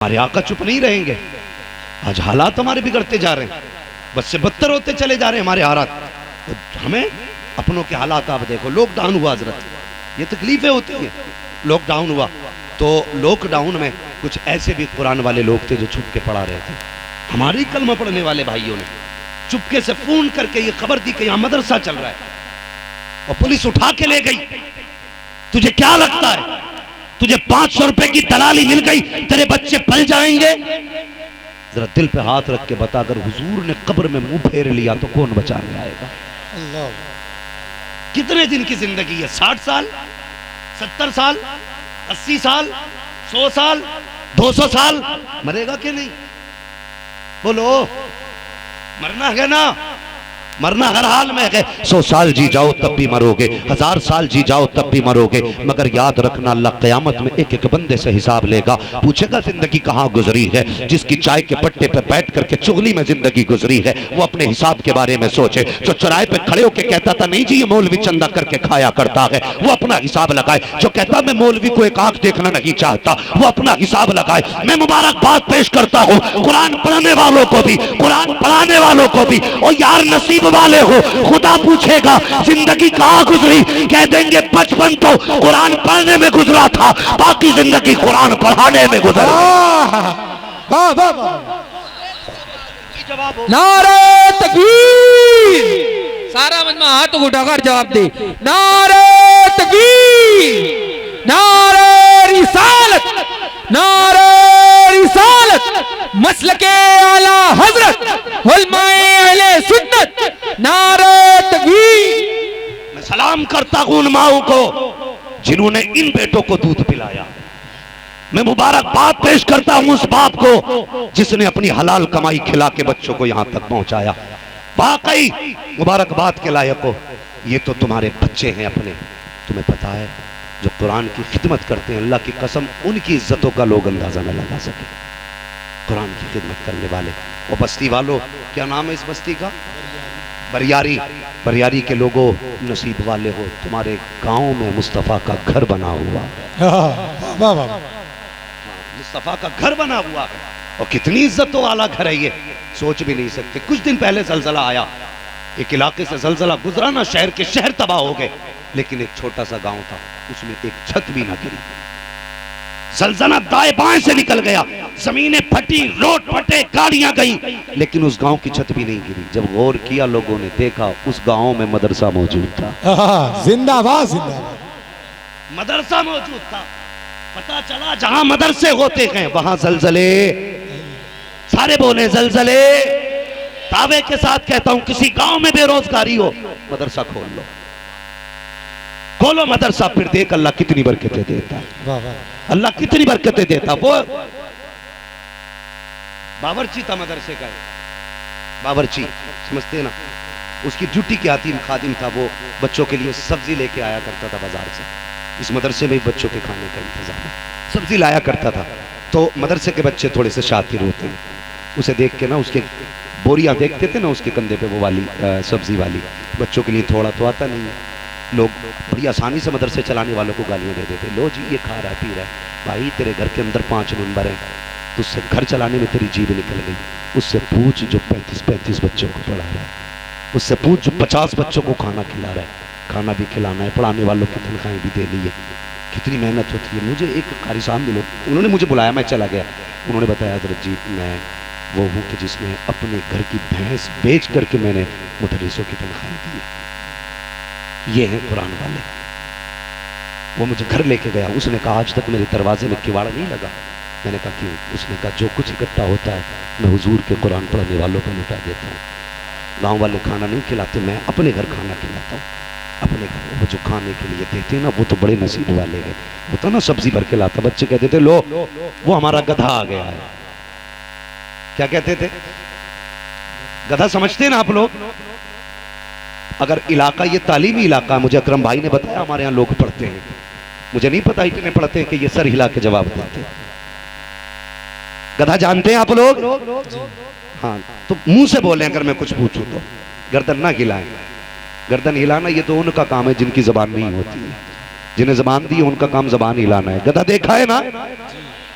हमारे आका चुप नहीं रहेंगे। आज हालात हमारे बिगड़ते जा रहे हैं, बस से बदतर होते चले जा रहे हैं हमारे हालात। तो हमें अपनों के हालात आप देखो। लॉकडाउन हुआ हजरत, ये तकलीफें होती हैं। लॉकडाउन हुआ तो लॉकडाउन में कुछ ऐसे भी कुरान वाले लोग थे जो छुप के पढ़ा रहे थे। हमारे कलमा पढ़ने वाले भाइयों ने चुपके से फोन करके ये खबर दी कि यहाँ मदरसा चल रहा है, और पुलिस उठा के ले गई। तुझे क्या लगता है, तुझे 500 रुपए की दलाली मिल गई, तेरे बच्चे पल जाएंगे? जरा दिल पे हाथ रख के बता, अगर हुजूर ने कब्र में मुंह फेर लिया तो कौन बचाने आएगा? अल्लाह। कितने दिन की जिंदगी है? 60 साल, 70 साल, 80 साल, 100 साल, 200 साल? मरेगा कि नहीं? बोलो, मरना है ना? मरना हर हाल में है। 100 साल जी जाओ तब भी मरोगे, 1000 साल जी जाओ तब भी मरोगे, मगर याद रखना अल्लाह क़यामत में एक एक बंदे से हिसाब लेगा। पूछेगा जिंदगी कहाँ गुजरी है। जिसकी चाय के पट्टे पे बैठ करके चुगली में जिंदगी गुजरी है, वो अपने हिसाब के बारे में सोचे। जो चौराहे पे खड़े होकर कहता था नहीं जी ये मौलवी चंदा करके खाया करता है, वो अपना हिसाब लगाए। जो कहता मैं मौलवी को एक आंख देखना नहीं चाहता, वो अपना हिसाब लगाए। मैं मुबारकबाद पेश करता हूँ कुरान पढ़ने वालों को भी, कुरान पढ़ाने वालों को भी। और यार नसीब वाले हो, खुदा पूछेगा जिंदगी कहाँ गुजरी, कह देंगे बचपन तो कुरान पढ़ने में गुजरा था, बाकी जिंदगी कुरान पढ़ाने में गुजरी। नारे तकबीर, सारा मजमा हाथ उठाकर जवाब दे। नारे तकबीर, नारे रिसालत, नारे रिसालत, मसलके आला हजरत उलमाए अहले सुन्नत, नारे तकबीर। मैं सलाम करता हूं उन माओं को जिन्होंने इन बेटों को दूध पिलाया। मैं मुबारकबाद पेश करता हूं उस बाप को जिसने अपनी हलाल कमाई खिला के बच्चों को यहां तक पहुंचाया। वाकई मुबारकबाद के लायक हो। ये तो तुम्हारे बच्चे हैं अपने। तुम्हें पता है जो कुरान की खिदमत करते हैं, अल्लाह की कसम उनकी इज्जतों का लोग अंदाजा न लगा सके। कुरान की खिदमत करने वाले। और बस्ती वालों, क्या नाम है इस बस्ती का? बरियारी। बरियारी के लोगों नसीब वाले हो, तुम्हारे गांव में मुस्तफ़ा का घर बना हुआ है। मुस्तफ़ा का घर बना हुआ है, और कितनी इज्जतों वाला घर है ये, सोच भी नहीं सकते। कुछ दिन पहले जलजला आया, एक इलाके से जलजला गुजरा ना, शहर के शहर तबाह हो गए, लेकिन एक छोटा सा गांव था, उसमें एक छत भी ना गिरी। जलजला दाएं बाएं से निकल गया, जमीनें फटी, रोड फटे, गाड़ियां गई, लेकिन उस गांव की छत भी नहीं गिरी। जब गौर किया लोगों ने देखा उस गांव में मदरसा मौजूद था। जिंदाबाद जिंदाबाद, मदरसा मौजूद था। पता चला जहां मदरसे होते हैं वहां जलजले। सारे बोले जलजले। दावे के साथ कहता हूं किसी गांव में बेरोजगारी हो, मदरसा खोल लो, खोलो मदरसा, फिर देख अल्लाह कितनी बरकतें देता है। अल्लाह कितनी बरकतें देता। वो बावर्ची था मदरसे का, बावर्ची समझते ना, उसकी ड्यूटी क्या थी? खादिम था। वो बच्चों के लिए सब्जी लेके आया करता था बाजार से। इस मदरसे में बच्चों के खाने का इंतजाम है, सब्जी लाया करता था। तो मदरसे के बच्चे थोड़े से शातिर होते हैं, उसे देख के ना, उसके बोरियां देखते थे ना उसके कंधे पे, वो वाली सब्जी वाली। बच्चों के लिए थोड़ा तो आता नहीं है, लोग बड़ी आसानी से मदरसे चलाने वालों को गालियां दे देते। लो जी ये खा रहा है पी रहा है। भाई तेरे घर के अंदर 5 नंबर है, तो उससे घर चलाने में तेरी जीभ निकल गई। उससे पूछ जो 35 बच्चों को पढ़ा रहा है, उससे पूछ जो 50 बच्चों को खाना खिला रहा है। खाना भी खिलाना है, पढ़ाने वालों की तनख्वाहें भी देनी है, कितनी मेहनत होती है। मुझे एक कारी साहब मिले, उन्होंने मुझे बुलाया, मैं चला गया। उन्होंने बताया हज़रत जी मैं वो हूँ कि जिसने अपने घर की भैंस बेच करके मैंने मुदर्रिसों की तनख्वाहें दी है। ये हैं कुरान वाले। वो मुझे घर लेके गया, उसने कहा आज तक मेरे दरवाजे में किवाड़ा नहीं लगा। मैंने कहा क्यों? उसने कहा जो कुछ इकट्ठा होता है मैं हुजूर के कुरान पढ़ने वालों को लुटा देता हूँ। गांव वाले खाना नहीं खिलाते, मैं अपने घर खाना खिलाता हूँ। अपने घर वो जो खाने के लिए देते हैं ना, वो तो बड़े नसीब वाले हैं। वो तो ना सब्जी भर के लाता, बच्चे कहते थे लो वो हमारा गधा आ गया है। क्या कहते थे? गधा समझते हैं ना आप लोग? अगर इलाका ये तालीमी इलाका, मुझे अकरम भाई ने बताया हमारे यहाँ लोग पढ़ते हैं, मुझे नहीं पता इतने पढ़ते हैं कि ये सर हिला के जवाब देते। गधा जानते हैं आप लोग? हाँ, तो मुंह से बोले अगर मैं कुछ पूछूं तो, गर्दन ना हिलाएं। गर्दन हिलाना ये तो उनका काम है जिनकी जबान नहीं होती है। जिन्हें जबान दी है उनका काम जबान हिलाना है। गधा देखा है ना?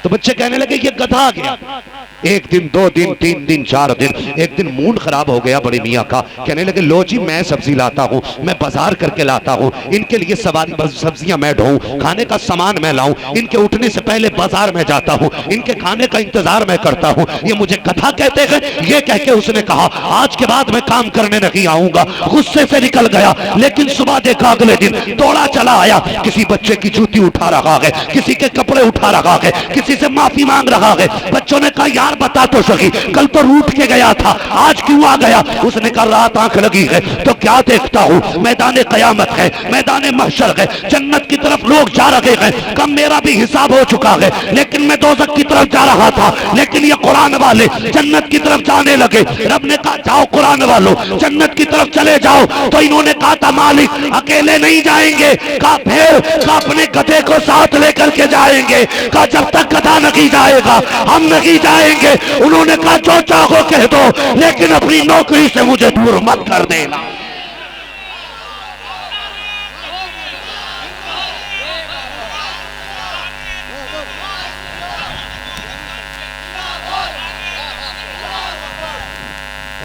तो बच्चे कहने लगे ये गधा आ गया। एक दिन, 2 दिन, 3 दिन, 4 दिन, एक दिन मूड खराब हो गया बड़े मियाँ का। कहने लगे लो जी मैं सब्जी लाता हूँ, मैं बाजार करके लाता हूँ, इनके लिए सब्जियां मैं ढूंढूं, खाने का सामान मैं लाऊं, इनके उठने से पहले बाजार में जाता हूँ, इनके खाने का इंतजार मैं करता हूँ, ये मुझे गधा कहते हैं। ये कह के उसने कहा आज के बाद मैं काम करने नहीं आऊंगा। गुस्से से निकल गया। लेकिन सुबह देखा अगले दिन दौड़ा चला आया, किसी बच्चे की जूती उठा रखा है, किसी के कपड़े उठा रखा है, किसी से माफी मांग रहा है। बच्चों ने कहा यार बता तो सही, कल तो रूठ के गया था, आज क्यों आ गया? उसने कहा रात आंख लगी है तो क्या देखता हूँ, मैदान कयामत है, मैदान महशर है, जन्नत की तरफ लोग जा रहे हैं, कम मेरा भी हिसाब हो चुका है, लेकिन मैं दोज़ख की तरफ जा रहा था, लेकिन ये कुरान वाले जन्नत की तरफ जाने लगे। रब ने कहा जाओ कुरान वालों जन्नत की तरफ चले जाओ। तो इन्होंने कहा था मालिक अकेले नहीं जाएंगे, कहा फिर अपने गधे को साथ लेकर के जाएंगे, कहा जब तक गधा नहीं जाएगा हम नहीं जाएंगे। उन्होंने कहा जो चाहो कह दो, लेकिन अपनी नौकरी से मुझे दूर मत कर देना।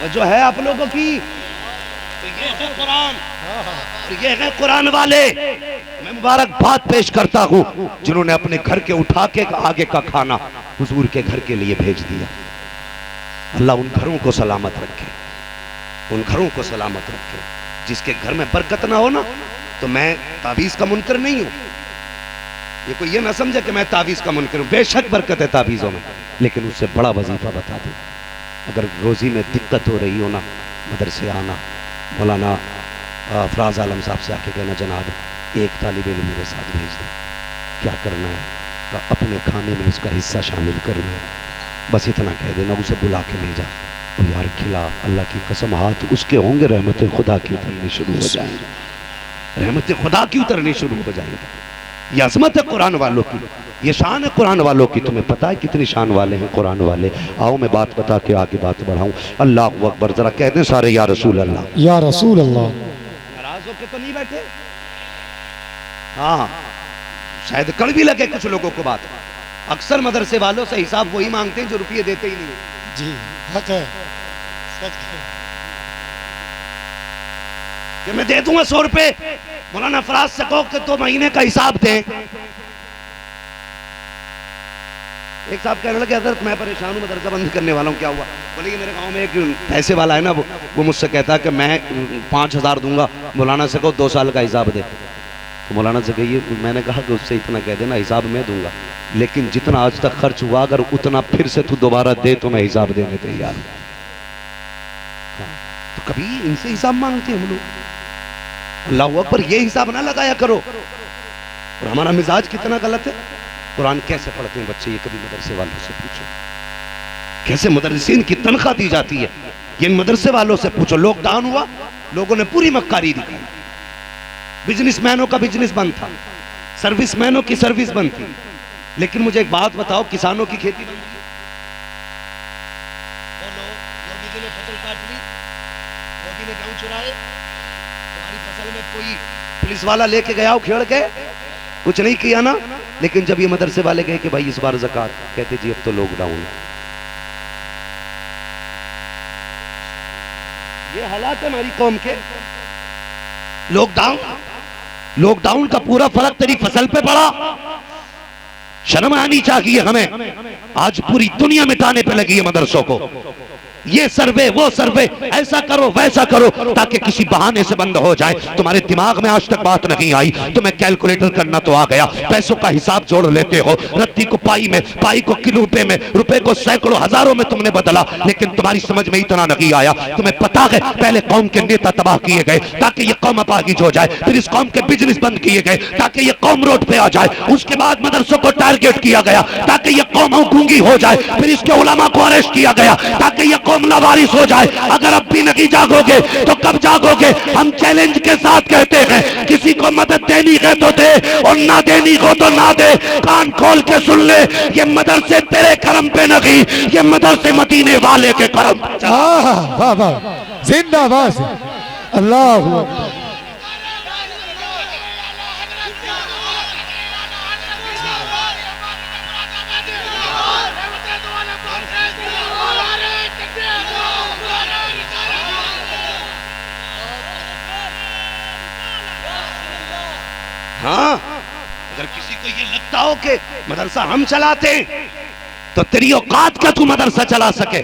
जो है आप लोगों की, तो ये है कुरान, और ये है कुरान वाले। मैं मुबारकबाद पेश करता हूँ जिन्होंने अपने घर के उठा के आगे का खाना हुजूर के घर के लिए भेज दिया। अल्लाह उन घरों को सलामत रखे, उन घरों को सलामत रखे। जिसके घर में बरकत ना हो ना, तो मैं तावीज़ का मुनकर नहीं हूँ। ये कोई ये ना समझे कि मैं तावीज़ का मुनकर हूँ। बेशक बरकत है तावीज़ों में, लेकिन उससे बड़ा वजीफा बता दूँ। अगर रोज़ी में दिक्कत हो रही हो ना, मदरसे आना, मौलाना फराज आलम साहब से आके कहना जनाब एक तालिब इल्म मेरे साथ भेज दो। क्या करना है? अपने खाने में उसका हिस्सा शामिल करना है, बस इतना कह देना। उसे बुला के ले जा, तो यार खिला, अल्लाह की कसम हाथ उसके होंगे, रहमत खुदा की उतरनी शुरू हो जाएंगे, रहमत खुदा की उतरनी शुरू हो जाएंगे। ये अजमत है कुरान वालों की, ये शान है कुरान वालों की। तुम्हें पता है कितनी शान वाले हैं कुरान वाले? आओ मैं बात बता के आगे बात बढ़ाऊं। अल्लाह अकबर, जरा कह दें सारे या रसूल अल्लाह, या रसूल अल्लाह। नाराज होके तो नहीं बैठे? हाँ, शायद कड़ भी लगे कुछ लोगों को बात। अक्सर मदरसे वालों से हिसाब वही मांगते हैं जो रुपये देते ही नहीं। जी हक है, सच है। कि मैं दे दूंगा 100 रुपए, मौलाना फराज से कहो कि 2 महीने का हिसाब दें। एक साहब कहने लगे हज़रत मैं परेशान हूँ, मदरसा बंद करने वाला हूँ, क्या हुआ? बोले कि मेरे गांव में एक पैसे वाला है ना, वो मुझसे कहता है कि मैं 5000 दूंगा, मौलाना से कहो 2 साल का हिसाब दे। तो मौलाना से कहिए, मैंने कहा कि उससे इतना कह देना हिसाब मैं दूंगा, लेकिन जितना आज तक खर्च हुआ अगर उतना फिर से तू दोबारा दे तो मैं हिसाब देने तैयार हूँ। तो कभी इनसे हिसाब मांगते हैं हम लोग। अल्लाह अकबर, ये हिसाब ना लगाया करो। और हमारा मिजाज कितना गलत है। कुरान कैसे पढ़ते हैं बच्चे, ये कभी मदरसे वालों से पूछो। कैसे मुदर्रिसीन की तनख्वाह दी जाती है, ये मदरसे वालों से पूछो। लॉकडाउन हुआ, लोगों ने पूरी मक्कारी दिखाई, बिजनेसमैनों का बिजनेस बंद था, सर्विसमैनों की सर्विस बंद थी। लेकिन मुझे एक बात बताओ, किसानों की खेती बंद थी? बोलो, मोदी जी ने फसल काट ली, मोदी ने गेहूं चुराए, तुम्हारी फसल में कोई पुलिस वाला लेके गया हो खेड़ के? कुछ नहीं किया ना। लेकिन जब ये मदरसे वाले गए कि भाई इस बार ज़कात, कहते जी अब तो लॉकडाउन है। ये हालात है हमारी कौम के। लॉकडाउन का पूरा फर्क तेरी फसल पे पड़ा। शर्म आनी चाहिए हमें। आज पूरी दुनिया मिटाने पे लगी है मदरसों को। ये सर्वे वो सर्वे, ऐसा करो वैसा करो, ताकि किसी बहाने से बंद हो जाए। तुम्हारे दिमाग में आज तक बात नहीं आई, तुम्हें कैलकुलेटर करना तो आ गया, पैसों का हिसाब जोड़ लेते हो, रत्ती को पाई में, पाई को रुपए में, रुपए को सैकड़ों हजारों में तुमने बदला, लेकिन तुम्हारी समझ में इतना नहीं आया। तुम्हें पता है पहले कौम के नेता तबाह किए गए ताकि ये कौम अपाहिज हो जाए, फिर इस कौम के बिजनेस बंद किए गए ताकि ये कौम रोड पे आ जाए, उसके बाद मदरसों को टारगेट किया गया ताकि ये कौम गूंगी हो जाए, फिर इसके उलमा को अरेस्ट किया गया ताकि ये कौम लावारिस हो जाए। अगर अब भी नहीं जागोगे तो कब जागोगे? हम चैलेंज के साथ कहते हैं, किसी को मदद देनी है तो दे, और ना देनी हो तो ना दे। कान खोल के सुन ले, ये मदरसे तेरे करम पे नहीं, ये मदरसे मदीने वाले के करम पे। वाह वाह, जिंदाबाद, अल्लाह अकबर। हाँ, अगर किसी को ये लगता हो कि मदरसा हम चलाते तो तेरी औकात क्या तू मदरसा चला सके?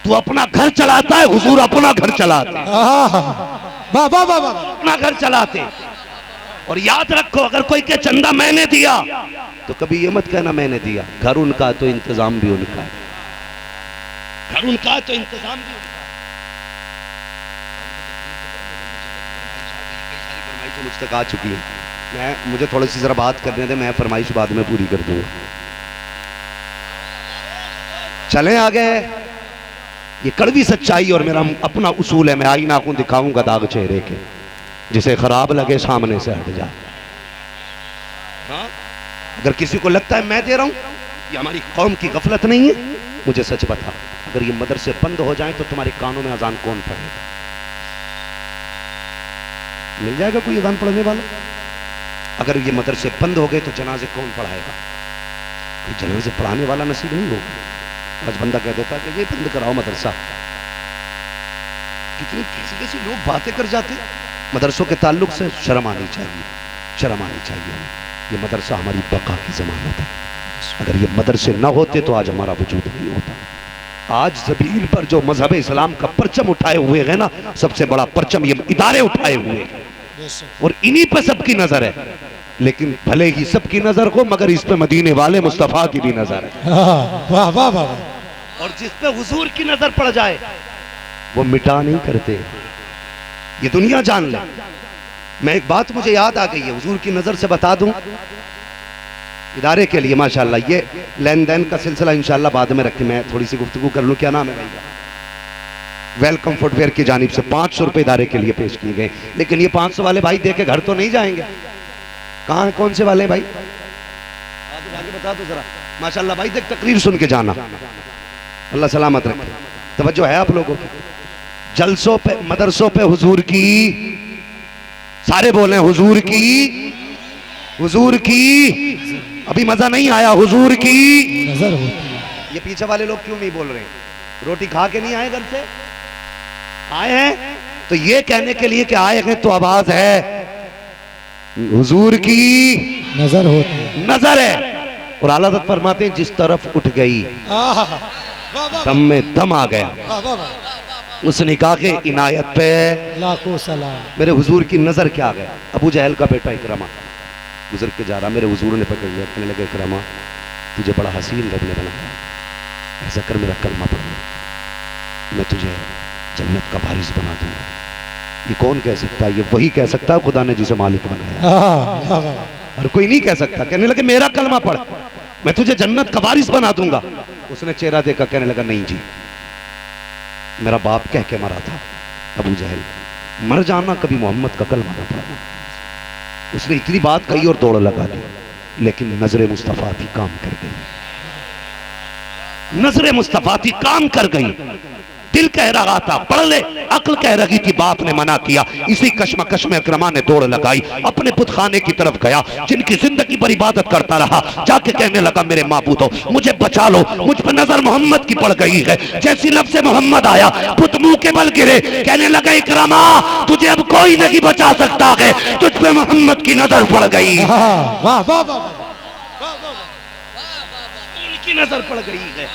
तू अपना घर चलाता है, हुजूर अपना घर चलाते, वाह वाह वाह वाह। अपना घर चलाते। और याद रखो, अगर कोई के चंदा मैंने दिया तो कभी ये मत कहना मैंने दिया। घर उनका तो इंतजाम भी उनका है, घर उनका तो इंतजाम भी उनका है। मुझ तक आ चुकी है, मुझे थोड़ी सी जरा बात करने दे, मैं फरमाइश बाद में पूरी कर दूंगा। चलें आगे। ये कड़वी सच्चाई और मेरा अपना उसूल है, मैं आईना को दिखाऊंगा दाग चेहरे के, जिसे खराब लगे सामने से हट जाए। हाँ? अगर किसी को लगता है मैं दे रहा हूं, ये हमारी कौम की गफलत नहीं है, मुझे सच बता, अगर ये मदरसे बंद हो जाएं तो तुम्हारे कानों में अजान कौन पढ़ेगा? मिल जाएगा कोई अजान पढ़ने वाला? अगर ये मदरसे बंद हो गए तो जनाजे कौन पढ़ाएगा? कोई जनाजे पढ़ाने वाला नसीब नहीं होगा। आज बंदा कह देता कि ये बंद कराओ मदरसा। कितनी कैसी कैसी लोग बातें कर जाते। मदरसों के ताल्लुक से शर्म आनी चाहिए, शर्म आनी चाहिए। ये मदरसा हमारी बका की जमानत है। अगर ये मदरसे ना होते तो आज हमारा वजूद नहीं होता। आज ज़मीन पर जो मजहब इस्लाम का परचम उठाए हुए हैं ना, सबसे बड़ा परचम ये इदारे उठाए हुए हैं, और इन्हीं पे सबकी नजर है। लेकिन भले ही सबकी नजर हो, मगर इस पे मदीने वाले मुस्तफा की भी नजर है। वाह वाह वाह। और जिस पे हुजूर की नजर पड़ जाए वो मिटा नहीं करते। ये दुनिया जान ले। मैं एक बात मुझे याद आ गई है, हुजूर की नजर से बता दूं इदारे के लिए माशाल्लाह। ये लेन देन का सिलसिला इंशाल्लाह बाद में रखें, मैं थोड़ी सी गुफ्तगू कर लूं। क्या नाम है भाई का? वेलकम फुटवेयर की जानिब से 500 रुपए इदारे के लिए पेश किए गए। लेकिन ये 500 वाले भाई दे के घर तो नहीं जाएंगे। कहाँ है, कौन से वाले भाई? आगे बता दो जरा। माशाल्लाह भाई देख, तकरीर सुन के जाना, अल्लाह सलामत रखे। तवज्जो है आप लोगों की? जलसों पे, मदरसों पे हुजूर की, सारे बोले हुजूर की, हुजूर की। अभी मजा नहीं आया? हुजूर की नजर होती है। ये पीछे वाले लोग क्यों नहीं बोल रहे? रोटी खा के नहीं आए घर से? आए हैं तो ये कहने के लिए कि आए हैं तो आवाज है हुजूर की नजर होती है, नजर है। और आला हज़रत फरमाते हैं जिस तरफ उठ गई दम में दम आ गया। उस निकाह के इनायत पे लाखों सलाम। मेरे हुजूर की नजर क्या आ गया? अबू जहल का बेटा इकरामा गुजर के जा रहा, मेरे हुजूर ने पकड़ लिया, कहने लगे इकरामा तुझे बड़ा हसीन रब ने बनाया, ऐसा कर मेरा कलमा पढ़ ले, मैं तुझे जन्नत का वारिस बना दूंगा। ये कौन कह सकता है? ये वही कह सकता है खुदा ने जिसे मालिक बनाया, और कोई नहीं कह सकता। कहने लगे मेरा कलमा पढ़, मैं तुझे जन्नत का वारिस बना दूंगा। उसने चेहरा देखा, कहने लगा नहीं जी, मेरा बाप कह के मरा था अबू जहल, मर जाना कभी मोहम्मद का कलमा ना पढ़ना। उसने इतनी बात कही और दौड़ लगा दी। लेकिन नजरे मुस्तफा थी, काम कर गई। नजरे मुस्तफा थी, काम कर गई। दिल कह रहा था पढ़ ले, अक्ल कह रही थी बाप ने मना किया। इसी कश्मकश में इकरमा ने दौड़ लगाई, अपने बुतखाने की तरफ गया जिनकी जिंदगी पर इबादत करता रहा। जाके कहने लगा मेरे माबूदो मुझे बचा लो, मुझ पर नजर मोहम्मद की पड़ गई है। जैसी लफ्ज़ मोहम्मद आया पुत मुंह के बल गिरे, कहने लगा इकरमा तुझे अब कोई नहीं बचा सकता है, तुझ पे मोहम्मद की नजर पड़ गई। वाह वाह वाह। उनकी नजर पड़ गई है,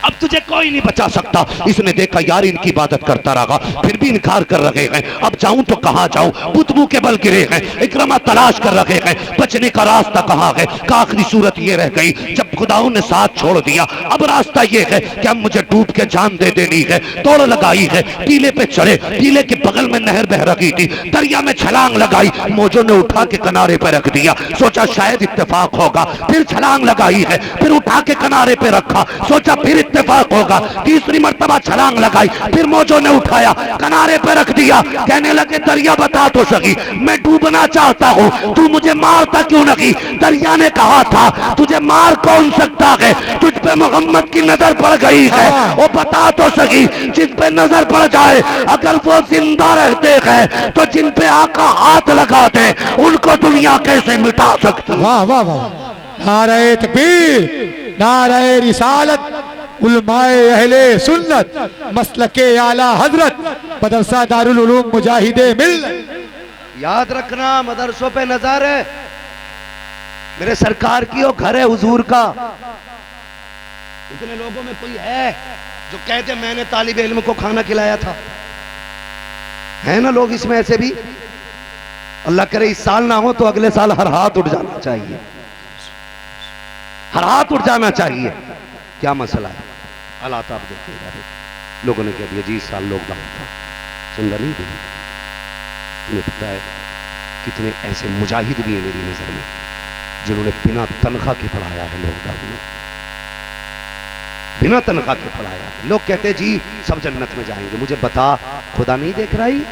अब तुझे कोई नहीं बचा सकता। इसने देखा यार इनकी इबादत करता रहा, फिर भी इनकार कर रहे हैं, अब जाऊं तो कहां जाऊं? बुतबू के बल गिरे हैं, इकरमा तलाश कर रहे हैं, बचने का रास्ता कहां है? का आखिरी सूरत ये रह गई जब खुदाओं ने साथ छोड़ दिया, अब रास्ता ये है कि अब मुझे डूब के जान दे देनी है। दौड़ लगाई है, टीले पे चढ़े, टीले के बगल में नहर बह रही थी, दरिया में छलांग लगाई, मौजों ने उठा के किनारे पे रख दिया, सोचा शायद इत्तेफाक होगा। फिर छलांग लगाई है, फिर उठा के किनारे पे रखा, सोचा फिर इत्तेफाक होगा। तीसरी मर्तबा छलांग लगाई, फिर मौजों ने उठाया, किनारे पे रख दिया। कहने लगे दरिया बता तो सकी, मैं डूबना चाहता हूँ, तू मुझे मारता क्यों नहीं? दरिया ने कहा था तुझे मार कौन सकता है, तुझ पे मोहम्मद की नजर पड़ गई है, वो बता तो सकी जिस पे नजर पड़ जाए अगर वो जिंदा रहते हैं तो जिन पे आका हाथ लगाते उनको दुनिया कैसे मिटा सकती? वाह वाह वाह। नारे तकबीर, नारे रिसालत, उलमाए अहले सुन्नत, मसलके आला हजरत, मदरसा दारुल उलूम मुजाहिदे मिल्लत। याद रखना, मदरसों पे नजर है, मेरे सरकार की वो घर है हुजूर का। इतने लोगों में कोई है जो कहते मैंने तालिब इल्म को खाना खिलाया था? है ना लोग इसमें ऐसे भी? अल्लाह करे इस साल ना हो तो अगले साल हर हाथ उठ जाना चाहिए, हर हाथ उठ जाना चाहिए। क्या मसला है? हालात आप देखते जा रहे, लोगों ने कह दिया जी इस साल लॉकडाउन था, सुंदर नहीं हुई। तुम्हें पता है कितने ऐसे मुजाहिद भी हैं मेरी नजर में जिन्होंने बिना तनख्वाह के पढ़ाया है लॉकडाउन में, बिना तनख्वाह के पढ़ाया है। लोग कहते हैं जी सब जन्नत में जाएंगे। मुझे बता, खुदा नहीं देख रहा ही?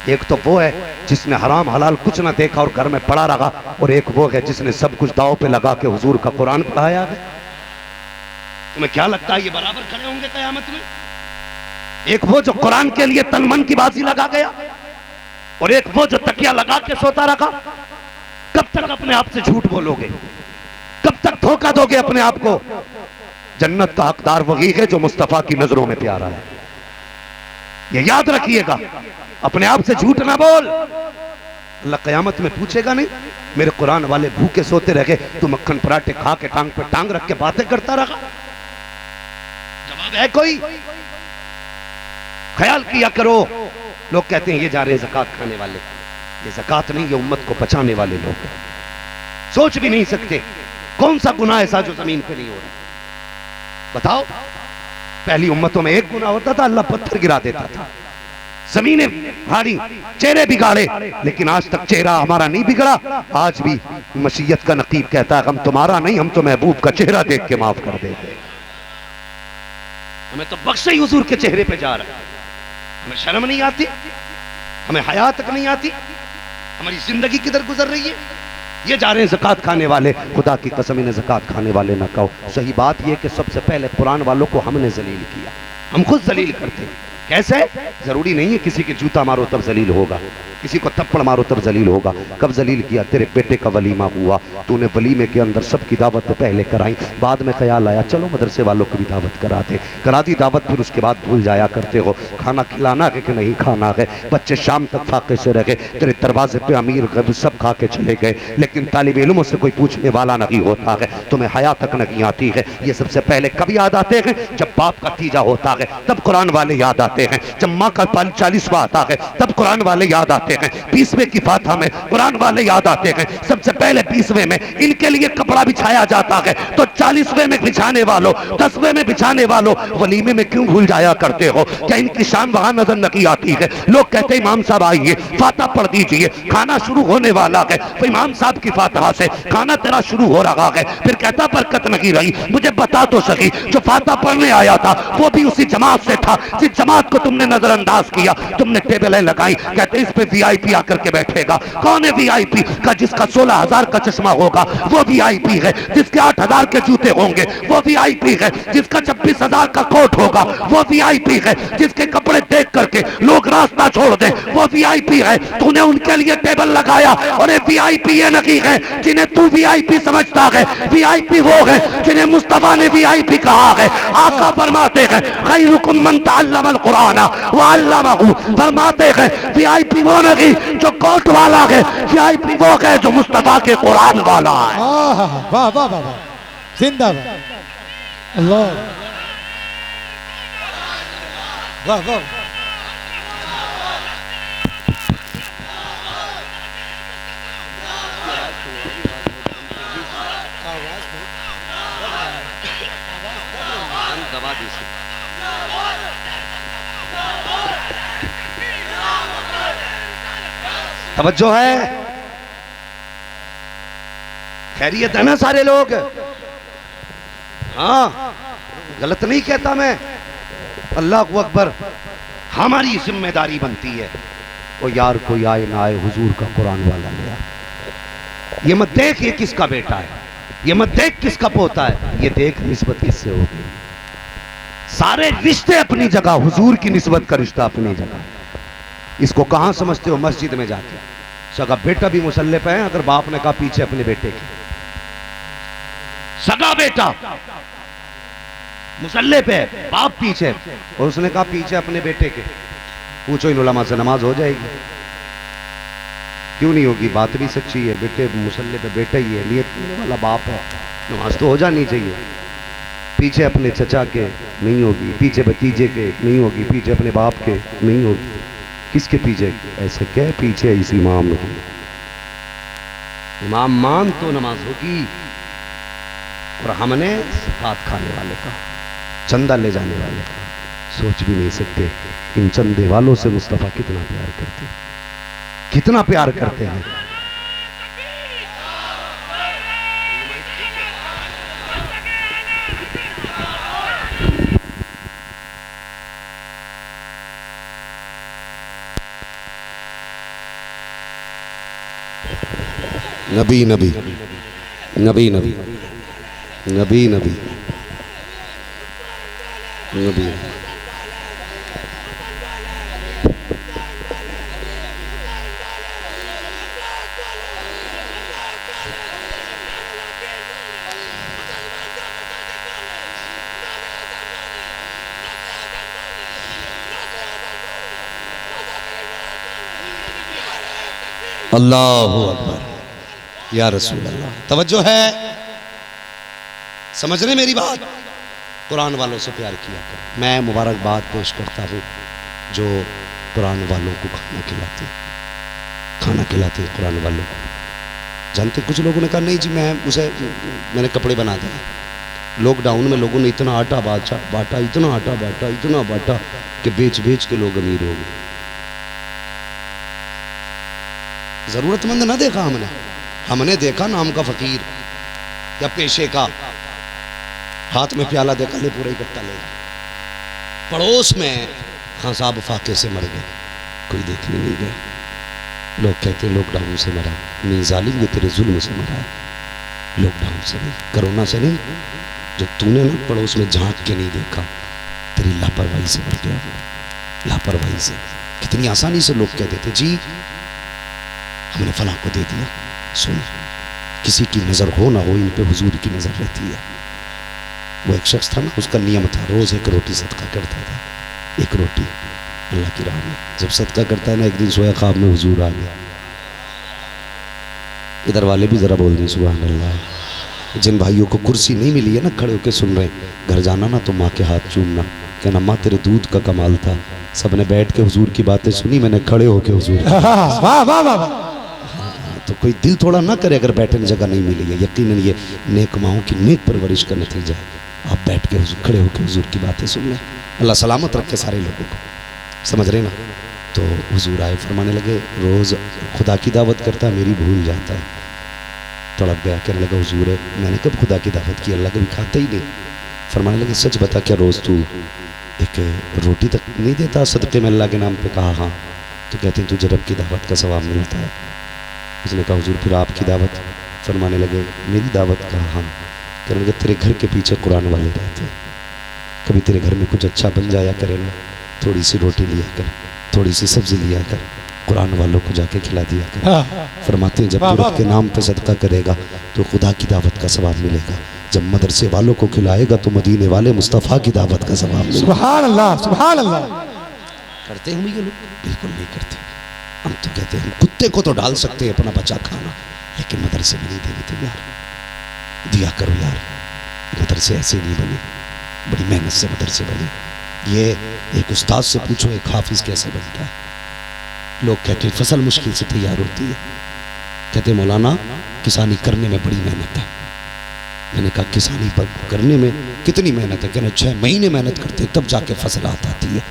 एक तो वो है जिसने हराम हलाल कुछ ना देखा और घर में पड़ा रहा, और एक वो है जिसने सब कुछ दाव पे लगा के हुजूर का कुरान पढ़ाया है। तुम्हें क्या लगता है ये बराबर खड़े होंगे कयामत में? एक वो जो कुरान के लिए तन मन की बाजी लगा गया, और एक वो जो तकिया लगा के सोता रखा। कब तक अपने आप से झूठ बोलोगे? कब तक धोखा दोगे अपने आप को? जन्नत का हकदार वही है जो मुस्तफा की नजरों में प्यारा है, ये याद रखिएगा। अपने आप से झूठ ना बोल। अल्लाह कयामत में पूछेगा नहीं मेरे कुरान वाले भूखे सोते रह गए, तू मक्खन पराठे खा के टांग पे टांग रख के बातें करता रहा? जवाब है कोई? ख्याल किया करो। लोग कहते हैं ये जा रहे हैं ज़कात खाने वाले, ये ज़कात नहीं, ये उम्मत को बचाने वाले लोग हैं। सोच भी नहीं सकते कौन सा गुनाह ऐसा जो जमीन पे नहीं हो रहा। बताओ, पहली उम्मतों में एक गुनाह होता था, अल्लाह पत्थर गिरा देता था, जमीनें भारी, चेहरे बिगाड़े, लेकिन आज तक चेहरा हमारा नहीं बिगड़ा। आज भी मसीयत का नकीब कहता है हम तुम्हारा नहीं, हम तो महबूब का चेहरा देख के माफ कर देंगे। हमें तो बख्शे ही हुजूर के चेहरे पे जा रहा है। हमें शर्म नहीं आती, हमें हया तक नहीं आती, हमारी जिंदगी किधर गुजर रही है। ये जा रहे हैं ज़कात खाने वाले, खुदा की कसम इन्हें ज़कात खाने वाले ना कहो। सही बात यह कि सबसे पहले कुरान वालों को हमने जलील किया, हम खुद जलील करते हैं। कैसे? जरूरी नहीं है किसी के जूता मारो तब जलील होगा, किसी को थप्पड़ मारो तब जलील होगा। कब जलील किया? तेरे बेटे का वलीमा हुआ, तूने वलीमे के अंदर सबकी दावत तो पहले कराई, बाद में ख्याल आया चलो मदरसे वालों को भी दावत कराते, करा दी दावत, फिर उसके बाद भूल जाया करते हो खाना खिलाना है कि नहीं खाना है। बच्चे शाम तक फाके से रह गए, तेरे दरवाजे पे अमीर गरीब सब खा के चले गए, लेकिन तालिब इल्मों से कोई पूछने वाला नहीं होता है, तुम्हें हया तक नहीं आती है। ये सबसे पहले कब याद आते हैं? जब बाप का तीजा होता है तब कुरान वाले याद आते हैं, जब माँ का 40वां आता है तब कुरान वाले याद आते हैं, 20वें की फातिहा में कुरान वाले याद आते हैं। सबसे पहले 20वें में इनके लिए कपड़ा बिछाया जाता है, तो 40वें में बिछाने वालों, 10वें में बिछाने वालों वलीमे में क्यों भूल जाया करते हो? क्या इनकी शान वहां नजर नहीं आती है? लोग कहते हैं इमाम साहब आइए फातिहा पढ़ दीजिए, खाना शुरू होने वाला है, तो इमाम साहब की फातिहा से खाना तेरा शुरू हो रहा है, फिर कहता बरकत नहीं रही। मुझे बता तो सही, जो फातिहा पढ़ने आया था वो भी उसी जमात से था जिस जमात को तुमने नजरअंदाज किया, तुमने टेबलें लगाई, कहते इस पे वीआईपी आकर के बैठेगा। कौन है वीआईपी? का जिसका 16,000 का चश्मा होगा वो वीआईपी है, जिसके 8,000 के जूते होंगे वो वीआईपी है, जिसका 26,000 का कोट होगा वो वीआईपी है, जिसके कपड़े देख करके लोग रास्ता छोड़ दे वो वीआईपी है। तूने उनके लिए टेबल लगाया, और ये वीआईपी ये नहीं है जिन्हें तू वीआईपी समझता है, वीआईपी वो है जिन्हें मुस्तफा ने वीआईपी कहा है। आका फरमाते हैं खैरुकुम मन तअल्लमल कुरान व अल्लमहु, फरमाते हैं वीआईपी वो नहीं जो कोट वाला है, वीआईपी वो है जो मुस्तफा के कुरान वाला है। वाह वाह वाह वाह, जिंदाबाद, अल्लाह, वाह वाह। तवज्जो है? खैरियत है ना सारे लोग? हाँ, गलत नहीं कहता मैं। अल्लाह अकबर। हमारी जिम्मेदारी बनती है ओ यार कोई आए ना आए हुजूर का कुरान वाला ले आए। ये मत देख ये किसका बेटा है, ये मत देख किसका पोता है, ये देख निस्बत किससे होगी। सारे रिश्ते अपनी जगह, हुजूर की निस्बत का रिश्ता अपनी जगह। इसको कहां समझते हो? मस्जिद में जाके सगा बेटा भी मुसल्ले पे है, अगर बाप ने कहा पीछे अपने बेटे के, सगा बेटा मुसल्ले पे है, बाप पीछे, और उसने कहा पीछे अपने बेटे के, पूछो इन उलमा से नमाज हो जाएगी? क्यों नहीं होगी? बात भी सच्ची है, बेटे मुसल्ले पे बेटा ही है, नियत करने वाला बाप है, नमाज तो हो जानी चाहिए। पीछे अपने चचा के नहीं होगी, पीछे भतीजे के नहीं होगी, पीछे अपने बाप के नहीं होगी, किसके पीछे? ऐसे क्या पीछे इस इमाम के? इमाम मान तो नमाज होगी। और हमने सकात खाने वाले का, चंदा ले जाने वाले का सोच भी नहीं सकते इन चंदे वालों से मुस्तफ़ा कितना प्यार करते, कितना प्यार करते हैं। नबी नबी नबी नबी नबी नबी नबी अल्लाहु अकबर या रसूल अल्लाह। तवज्जो है, समझ रहे मेरी बात? कुरान वालों से प्यार किया कर। मैं मुबारकबाद पेश करता हूँ जो कुरान वालों को खाना खिलाते, खाना खिलाते कुरान वालों को। जानते, कुछ लोगों ने कहा नहीं जी मैंने कपड़े बना दिए। लॉकडाउन में लोगों ने इतना आटा बांटा, इतना आटा बांटा, इतना बांटा कि बेच बेच के लोग अमीर हो गए। जरूरतमंद ना देखा हमने देखा नाम का फकीर या पेशे का, हाथ में प्याला देखा, ले पूरा इकट्ठा ले। पड़ोस में खान साहब फाके से मर गए, कोई देखने नहीं गया। लोग कहते हैं लॉकडाउन से मरा। नहीं जालिम, ये तेरे जुल्म से मरा है, लॉकडाउन से नहीं, कोरोना से नहीं। जो तूने ना पड़ोस में झांक के नहीं देखा, तेरी लापरवाही से मर गया वो, लापरवाही से। कितनी आसानी से लोग कहते थे जी हमने फलां को दे दिया। सुन, किसी की नज़र हो ना हो, इन पे हुजूर की नज़र रहती है। वो एक शख्स था ना, उसका नियम था रोज़ एक रोटी सदका करता था, एक रोटी अल्लाह की राह में। जब सदका करता है ना, एक दिन सोया ख्वाब में हुजूर आ गया। इधर वाले भी ज़रा बोल दें सुभान अल्लाह। जिन भाइयों को कुर्सी नहीं मिली है ना, खड़े होकर सुन रहे, घर जाना ना तो माँ के हाथ चूमना, कहना माँ तेरे दूध का कमाल था। सबने बैठ के हुजूर की बातें सुनी, मैंने खड़े होके हुजूर। वाह वाह वाह। तो कोई दिल थोड़ा ना करे अगर बैठने जगह नहीं मिली है। यकीनन ये नेक माओं की नेक परवरिश का नतीजा है। आप बैठ के खड़े होकर हुजूर की बातें सुन लें। अल्लाह सलामत रखे सारे लोगों को, समझ रहे ना? तो हुजूर आए, फरमाने लगे रोज़ खुदा की दावत करता है, मेरी भूल जाता है। तड़प गया, कहने लगा हुजूर है मैंने कब खुदा की दावत की, अल्लाह कभी खाता ही नहीं। फरमाने लगे सच बता, क्या रोज़ तू एक रोटी तक नहीं देता सदक़े में अल्लाह के नाम पे? कहा हाँ। तो कहते हैं तुझे रब की दावत का सवाब मिलता है। उसने कहा हुजूर फिर आपकी दावत? फरमाने लगे मेरी दावत? कहा हाँ। कहने लगे तेरे घर के पीछे कुरान वाले रहते हैं, कभी तेरे घर में कुछ अच्छा बन जाया करे ना, थोड़ी सी रोटी लिया कर, थोड़ी सी सब्जी लिया कर, कुरान वालों को जाके खिला दिया कर। फरमाते हैं जब तू रब के नाम पे सदका करेगा तो खुदा की दावत का सवाब मिलेगा, जब मदरसे वालों को खिलाएगा तो मदीने वाले मुस्तफ़ा की दावत का सवाब मिलेगा। सुभान अल्लाह, सुभान अल्लाह। करते हैं ये लोग? बिल्कुल नहीं करते। हम तो कहते हैं हम कुत्ते को तो डाल सकते हैं अपना बच्चा खाना, लेकिन मदरसे में नहीं देने तैयार। दिया करो यार, मदरसे ऐसे नहीं बने, बड़ी मेहनत से मदरसे बने। ये एक उस्ताद से पूछो एक हाफिज कैसे बनता है। लोग कहते हैं फसल मुश्किल से तैयार होती है, कहते मौलाना किसानी करने में बड़ी मेहनत है। मैंने कहा किसानी पर करने में कितनी मेहनत है? कहना 6 महीने मेहनत करते तब जाके फसल आती है।